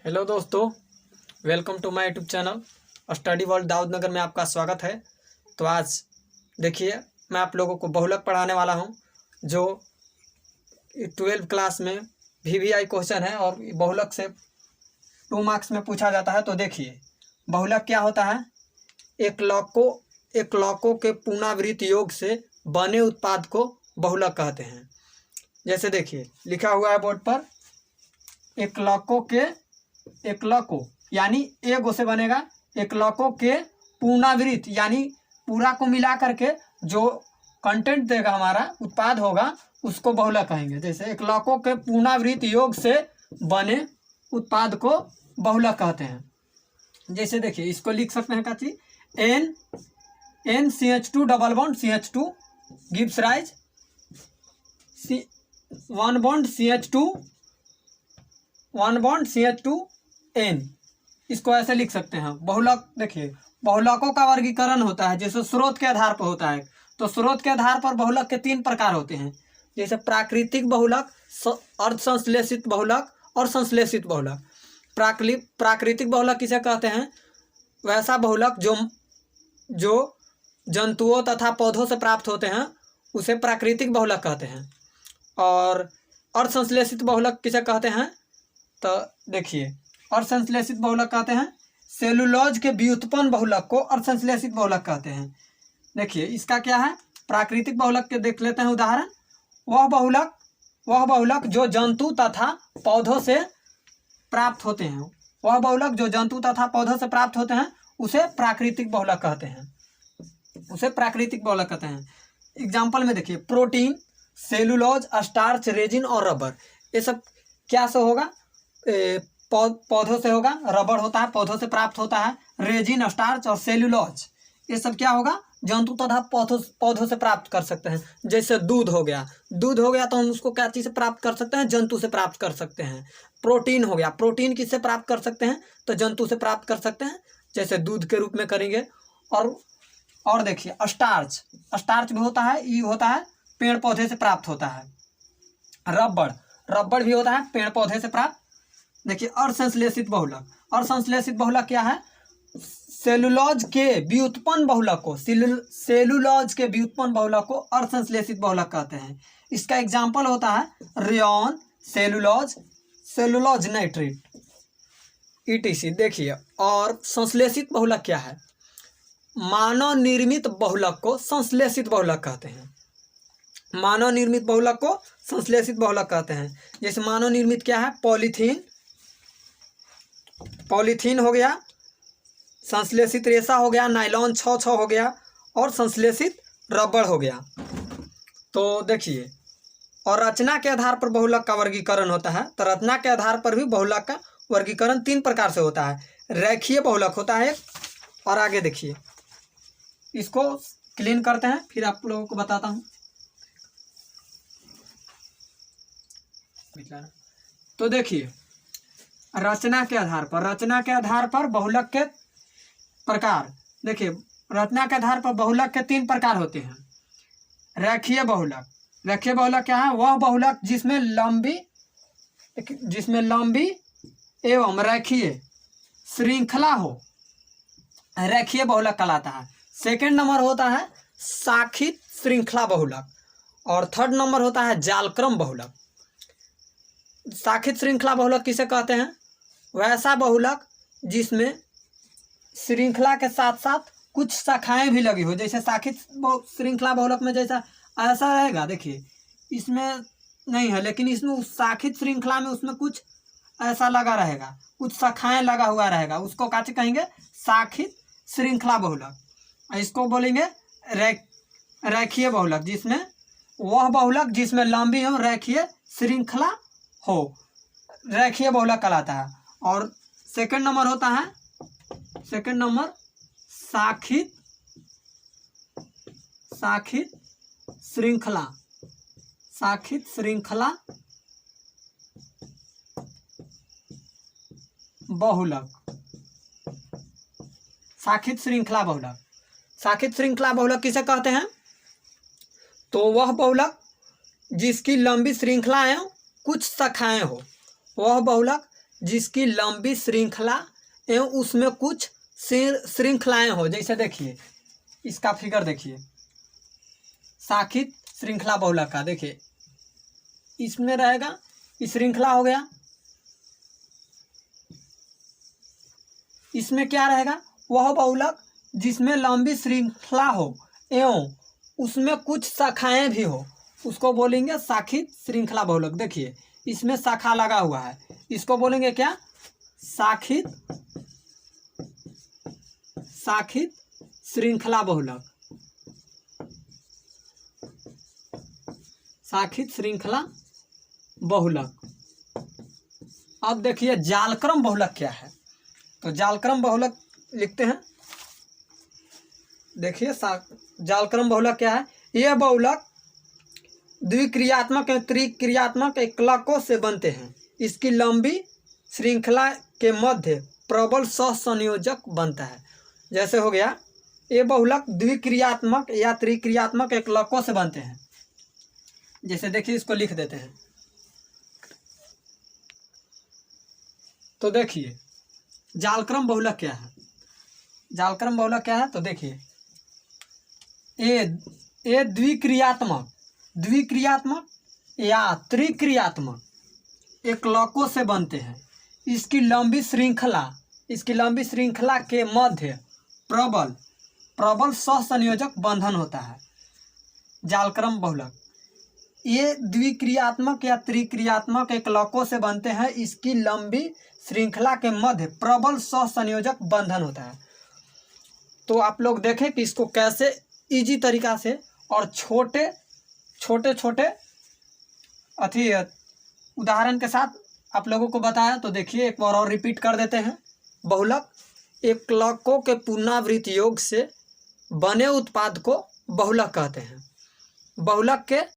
Hello दोस्तों, welcome to my YouTube channel study world Daud Nagar में आपका स्वागत है। तो आज देखिए मैं आप लोगों को बहुलक पढ़ाने वाला हूं, जो 12th क्लास में VVI क्वेश्चन है और बहुलक से 2 मार्क्स में पूछा जाता है। तो देखिए बहुलक क्या होता है। एक लॉकों के पुनरावृत्त योग से बने उत्पाद को बहुलक कहते हैं। जैसे देखिए लिखा हुआ है बोर्ड पर, एक लको यानी एगो से बनेगा। एक लको के पुनरावृत्त यानी पूरा को मिला करके जो कंटेंट देगा, हमारा उत्पाद होगा, उसको बहुलक कहेंगे। जैसे एक लको के पुनरावृत्त योग से बने उत्पाद को बहुलक कहते हैं। जैसे देखिए इसको लिख सकते हैं काची NCH2 double bond CH2 gives rise 1 bond CH2 N। इसको ऐसे लिख सकते हैं बहुलक। देखिए बहुलकों का वर्गीकरण होता है जैसे स्रोत के आधार पर होता है। तो स्रोत के आधार पर बहुलक के 3 प्रकार होते हैं, जैसे प्राकृतिक बहुलक, अर्धसंश्लेषित बहुलक और संश्लेषित बहुलक। प्राकृतिक बहुलक किसे कहते हैं? वैसा बहुलक जो जंतुओं तथा पौधों से प्राप्त होते हैं, उसे प्राकृतिक बहुलक कहते हैं। और अर्धसंश्लेषित बहुलक किसे कहते हैं? तो देखिए अर्धसंश्लेषित बहुलक कहते हैं सेलुलोज के व्युत्पन्न बहुलक को अर्धसंश्लेषित बहुलक कहते हैं। देखिए इसका क्या है, प्राकृतिक बहुलक के देख लेते हैं उदाहरण। वह बहुलक जो जंतु तथा पौधों से प्राप्त होते हैं, उसे प्राकृतिक बहुलक कहते हैं। एग्जाम्पल में देखिए प्रोटीन, सेलुलोज, स्टार्च, रेजिन और रबर, ये सब क्या से होगा? पौधों से होगा। रबर होता है पौधों से प्राप्त होता है। रेजिन, स्टार्च और सेलुलोज, ये सब क्या होगा? जंतु तथा पौधों से प्राप्त कर सकते हैं। जैसे दूध हो गया तो हम उसको क्या चीज़ से प्राप्त कर सकते हैं? जंतु से प्राप्त कर सकते हैं। प्रोटीन हो गया, प्रोटीन किससे प्राप्त कर सकते हैं? तो जंतु से प्राप्त कर सकते हैं, जैसे दूध के रूप में करेंगे। और देखिए स्टार्च भी होता है, ये होता है पेड़ पौधे से प्राप्त होता है। रबड़ भी होता है पेड़ पौधे से प्राप्त। देखिए अर्धसंश्लेषित बहुलक क्या है? सेलुलोज के व्युत्पन्न बहुलक को अर्धसंश्लेषित बहुलक कहते हैं। इसका एग्जाम्पल होता है रेयॉन, सेलुलोज नाइट्रेट ETC। देखिए और संश्लेषित बहुलक क्या है? मानव निर्मित बहुलक को संश्लेषित बहुलक कहते हैं। जैसे मानव निर्मित क्या है? पॉलीथीन हो गया, संश्लेषित रेशा हो गया, नायलॉन 6 हो गया और संश्लेषित रबड़ हो गया। तो देखिए और रचना के आधार पर बहुलक का वर्गीकरण होता है। तो रचना के आधार पर भी बहुलक का वर्गीकरण 3 प्रकार से होता है। रेखीय बहुलक होता है और आगे देखिए इसको क्लीन करते हैं, फिर आप लोगों को बताता हूँ। तो देखिए रचना के आधार पर बहुलक के प्रकार। देखिए रचना के आधार पर बहुलक के 3 प्रकार होते हैं। रेखीय बहुलक क्या है? वह बहुलक जिसमें लंबी एवं रेखीय श्रृंखला हो, रेखीय बहुलक कहलाता है। सेकेंड नंबर होता है शाखित श्रृंखला बहुलक और थर्ड नंबर होता है जालक्रम बहुलक। शाखित श्रृंखला बहुलक किसे कहते हैं? वैसा बहुलक जिसमें श्रृंखला के साथ साथ कुछ शाखाएं भी लगी हो। जैसे शाखित श्रृंखला बहुलक में जैसा ऐसा रहेगा, देखिए इसमें नहीं है, लेकिन इसमें उस शाखित श्रृंखला में उसमें कुछ ऐसा लगा रहेगा, कुछ शाखाएं लगा हुआ रहेगा, उसको क्या कहेंगे? शाखित श्रृंखला बहुलक। इसको बोलेंगे रेखीय बहुलक, जिसमें लंबी हो रेखीय श्रृंखला हो, रेखीय बहुलक कहलाता है। और सेकंड नंबर होता है शाखित श्रृंखला बहुलक। शाखित श्रृंखला बहुलक किसे कहते हैं? तो वह बहुलक जिसकी लंबी श्रृंखला है, कुछ शाखाएं हो, वह बहुलक जिसकी लंबी श्रृंखला एवं उसमें कुछ श्रृंखलाएं हो। जैसे देखिए इसका फिगर देखिए, शाखित श्रृंखला बहुलक का देखिए, इसमें रहेगा, इस श्रृंखला हो गया, इसमें क्या रहेगा, वह बहुलक जिसमें लंबी श्रृंखला हो एवं उसमें कुछ शाखाएं भी हो, उसको बोलेंगे शाखित श्रृंखला बहुलक। देखिए इसमें शाखा लगा हुआ है, इसको बोलेंगे क्या, शाखित श्रृंखला बहुलक, शाखित श्रृंखला बहुलक। अब देखिए जालक्रम बहुलक क्या है, तो जालक्रम बहुलक लिखते हैं। देखिए जालक्रम बहुलक क्या है, यह बहुलक द्विक्रियात्मक एवं त्रिक्रियात्मक एकलकों से बनते हैं। इसकी लंबी श्रृंखला के मध्य प्रबल सहसंयोजक बनता है। जैसे हो गया, ये बहुलक द्विक्रियात्मक या त्रिक्रियात्मक एकलकों से बनते हैं। जैसे देखिए इसको लिख देते हैं, तो देखिए जालक्रम बहुलक क्या है, जालक्रम बहुलक क्या है, तो देखिए ये द्विक्रियात्मक या त्रिक्रियात्मक एकलकों से बनते हैं। इसकी लंबी श्रृंखला के मध्य प्रबल सहसंयोजक बंधन होता है। जालक्रम बहुलक ये द्विक्रियात्मक या त्रिक्रियात्मक एकलकों से बनते हैं। इसकी लंबी श्रृंखला के मध्य प्रबल सहसंयोजक बंधन होता है। तो आप लोग देखें कि इसको कैसे इजी तरीका से और छोटे उदाहरण के साथ आप लोगों को बताया। तो देखिए एक बार और रिपीट कर देते हैं। बहुलक एकलकों के पुनरावृत्त योग से बने उत्पाद को बहुलक कहते हैं। बहुलक के